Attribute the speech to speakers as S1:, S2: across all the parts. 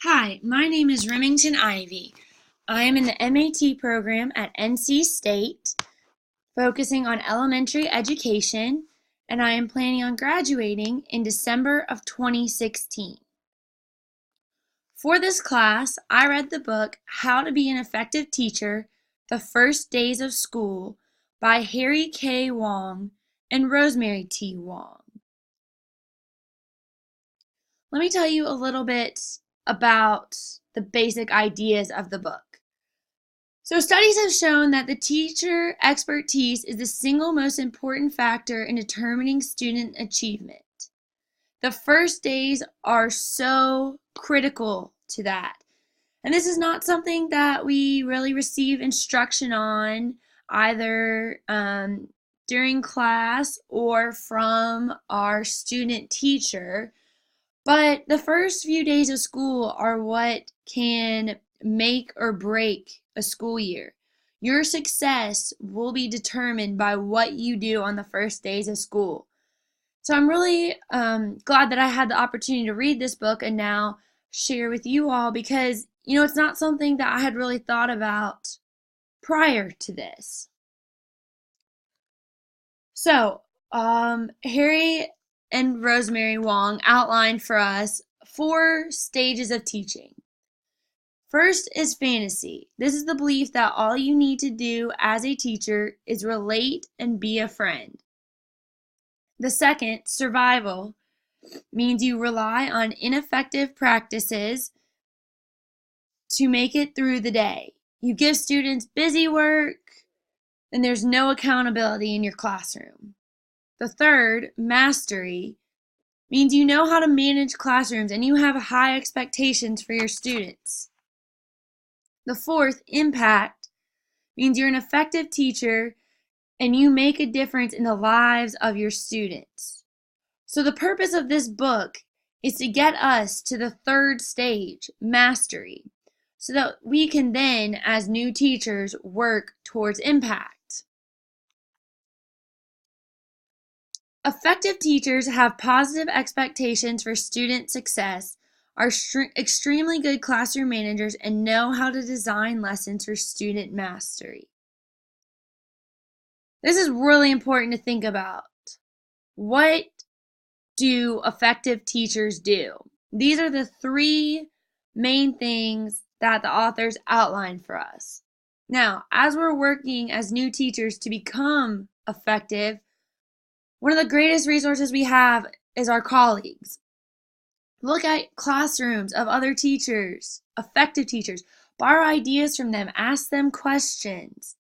S1: Hi, my name is Remington Ivy. I am in the MAT program at NC State, focusing on elementary education, and I am planning on graduating in December of 2016. For this class, I read the book How to Be an Effective Teacher: The First Days of School by Harry K. Wong and Rosemary T. Wong. Let me tell you a little bit about the basic ideas of the book. So studies have shown that the teacher expertise is the single most important factor in determining student achievement. The first days are so critical to that. And this is not something that we really receive instruction on either during class or from our student teacher. But the first few days of school are what can make or break a school year. Your success will be determined by what you do on the first days of school. So I'm really glad that I had the opportunity to read this book and now share with you all because, it's not something that I had really thought about prior to this. So, Harry and Rosemary Wong outlined for us 4 stages of teaching. First is fantasy. This is the belief that all you need to do as a teacher is relate and be a friend. The second, survival, means you rely on ineffective practices to make it through the day. You give students busy work, and there's no accountability in your classroom. The third, mastery, means you know how to manage classrooms and you have high expectations for your students. The fourth, impact, means you're an effective teacher and you make a difference in the lives of your students. So the purpose of this book is to get us to the third stage, mastery, so that we can then, as new teachers, work towards impact. Effective teachers have positive expectations for student success, are extremely good classroom managers, and know how to design lessons for student mastery. This is really important to think about. What do effective teachers do? These are the 3 main things that the authors outline for us. Now, as we're working as new teachers to become effective, one of the greatest resources we have is our colleagues. Look at classrooms of other teachers, effective teachers. Borrow ideas from them. Ask them questions.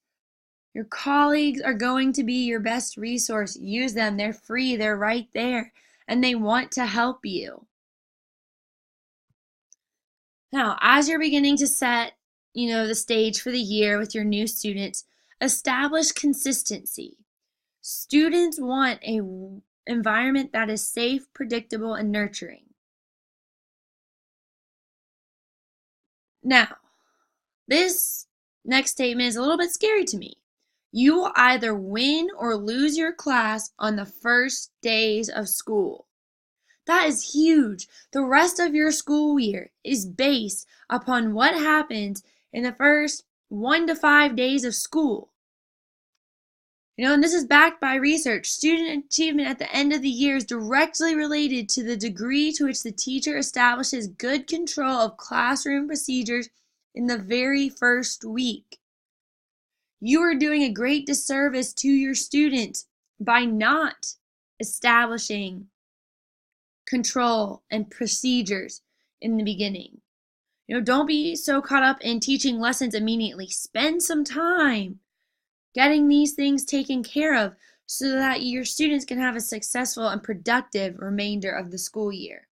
S1: Your colleagues are going to be your best resource. Use them. They're free. They're right there. And they want to help you. Now, as you're beginning to set, the stage for the year with your new students, establish consistency. Students want an environment that is safe, predictable, and nurturing. Now, this next statement is a little bit scary to me. You will either win or lose your class on the first days of school. That is huge. The rest of your school year is based upon what happens in the first 1 to 5 days of school. And this is backed by research. Student achievement at the end of the year is directly related to the degree to which the teacher establishes good control of classroom procedures in the very first week. You are doing a great disservice to your students by not establishing control and procedures in the beginning. Don't be so caught up in teaching lessons immediately. Spend some time getting these things taken care of so that your students can have a successful and productive remainder of the school year.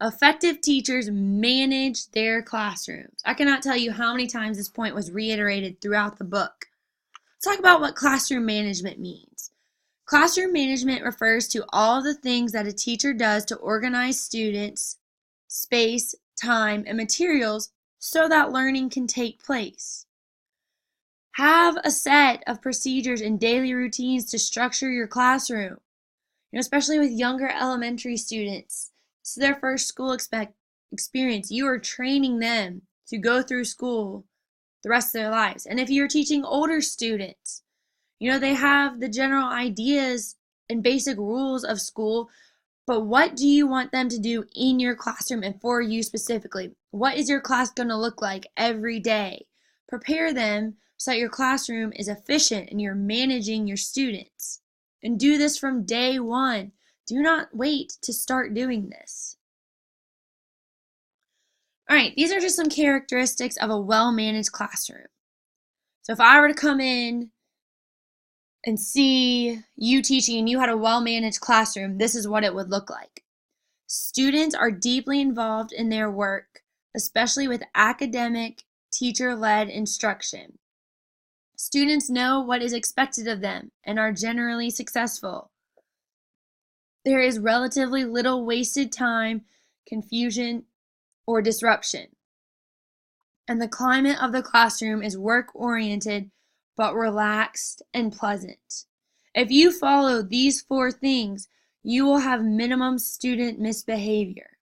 S1: Effective teachers manage their classrooms. I cannot tell you how many times this point was reiterated throughout the book. Let's talk about what classroom management means. Classroom management refers to all the things that a teacher does to organize students, space, time, and materials so that learning can take place. Have a set of procedures and daily routines to structure your classroom, especially with younger elementary students. This is their first school experience. You are training them to go through school the rest of their lives. And if you're teaching older students, they have the general ideas and basic rules of school, but what do you want them to do in your classroom and for you specifically? What is your class going to look like every day? Prepare them so that your classroom is efficient and you're managing your students. And do this from day one. Do not wait to start doing this. All right, these are just some characteristics of a well-managed classroom. So if I were to come in and see you teaching and you had a well-managed classroom, this is what it would look like. Students are deeply involved in their work, especially with academic, teacher-led instruction. Students know what is expected of them and are generally successful. There is relatively little wasted time, confusion, or disruption. And the climate of the classroom is work-oriented but relaxed and pleasant. If you follow these 4 things, you will have minimum student misbehavior.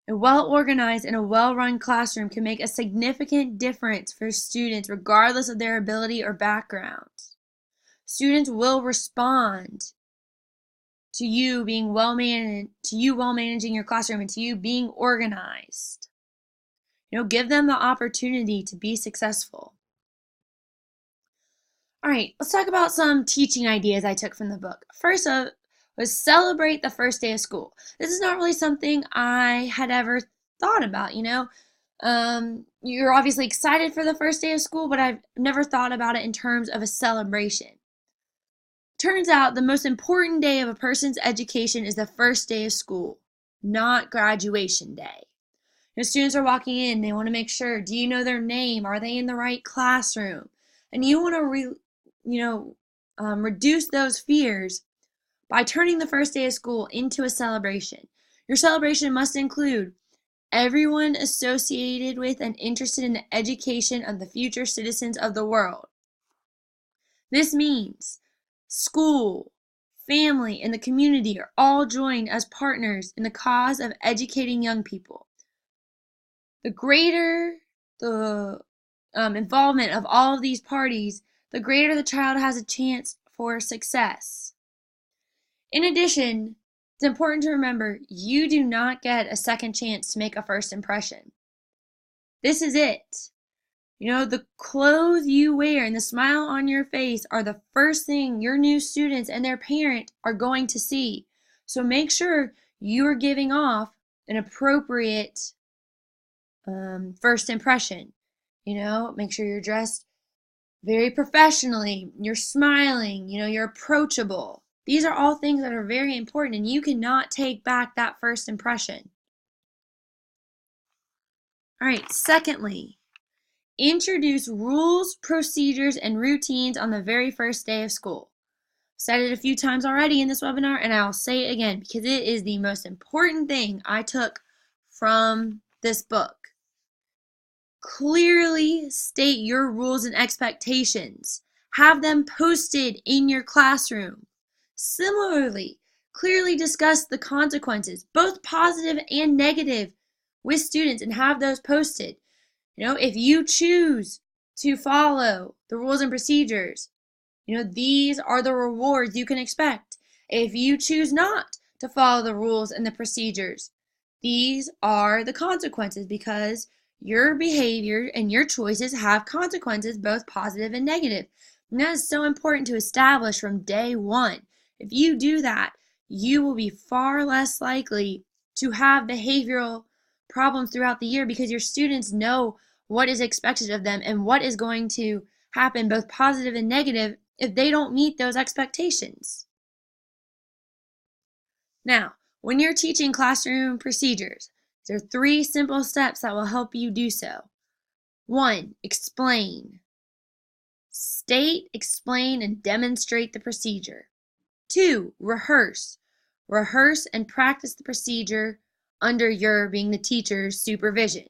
S1: A well-organized and a well-run classroom can make a significant difference for students regardless of their ability or background. Students will respond to you being well-managing your classroom and to you being organized. Give them the opportunity to be successful. All right, let's talk about some teaching ideas I took from the book. First up was celebrate the first day of school. This is not really something I had ever thought about, You're obviously excited for the first day of school, but I've never thought about it in terms of a celebration. Turns out the most important day of a person's education is the first day of school, not graduation day. Students are walking in, they want to make sure, do you know their name? Are they in the right classroom? And you want to reduce those fears by turning the first day of school into a celebration. Your celebration must include everyone associated with and interested in the education of the future citizens of the world. This means school, family, and the community are all joined as partners in the cause of educating young people. The greater the involvement of all of these parties, the greater the child has a chance for success. In addition, it's important to remember you do not get a second chance to make a first impression. This is it. The clothes you wear and the smile on your face are the first thing your new students and their parent are going to see. So make sure you are giving off an appropriate first impression. Make sure you're dressed very professionally, you're smiling, you're approachable. These are all things that are very important, and you cannot take back that first impression. All right, secondly, introduce rules, procedures, and routines on the very first day of school. I've said it a few times already in this webinar, and I'll say it again because it is the most important thing I took from this book. Clearly state your rules and expectations. Have them posted in your classroom. Similarly, clearly discuss the consequences, both positive and negative, with students and have those posted. If you choose to follow the rules and procedures, these are the rewards you can expect. If you choose not to follow the rules and the procedures, these are the consequences, because your behavior and your choices have consequences, both positive and negative. And that is so important to establish from day one. If you do that, you will be far less likely to have behavioral problems throughout the year, because your students know what is expected of them and what is going to happen, both positive and negative, if they don't meet those expectations. Now, when you're teaching classroom procedures, there are 3 simple steps that will help you do so. 1, explain. State, explain, and demonstrate the procedure. 2, rehearse. Rehearse and practice the procedure under your, being the teacher's, supervision.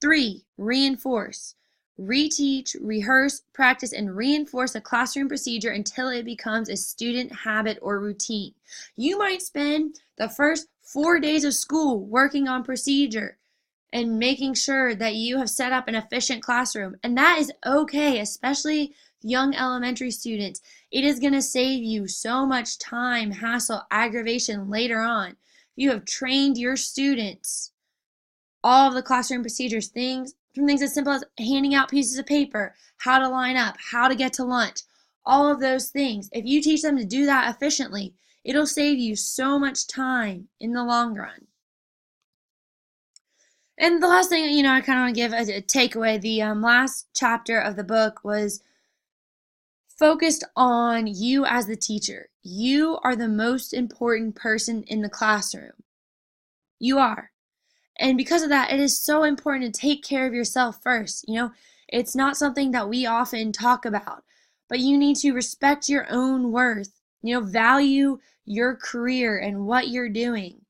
S1: 3, reinforce. reteach, rehearse, practice, and reinforce a classroom procedure until it becomes a student habit or routine. You might spend the first 4 days of school working on procedure and making sure that you have set up an efficient classroom. And that is okay, especially young elementary students. It is going to save you so much time, hassle, aggravation later on. You have trained your students all of the classroom procedures, things from things as simple as handing out pieces of paper, how to line up, how to get to lunch, all of those things. If you teach them to do that efficiently, it'll save you so much time in the long run. And the last thing, I kind of want to give a takeaway. The last chapter of the book was focused on you as the teacher. You are the most important person in the classroom. You are. And because of that, it is so important to take care of yourself first. It's not something that we often talk about, but you need to respect your own worth, value your career and what you're doing.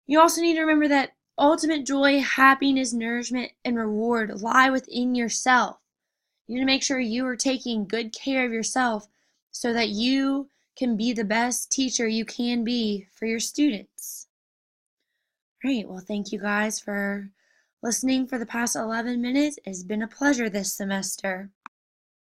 S1: You also need to remember that ultimate joy, happiness, nourishment, and reward lie within yourself. You need to make sure you are taking good care of yourself so that you can be the best teacher you can be for your students. Great. Well, thank you guys for listening for the past 11 minutes. It's been a pleasure this semester.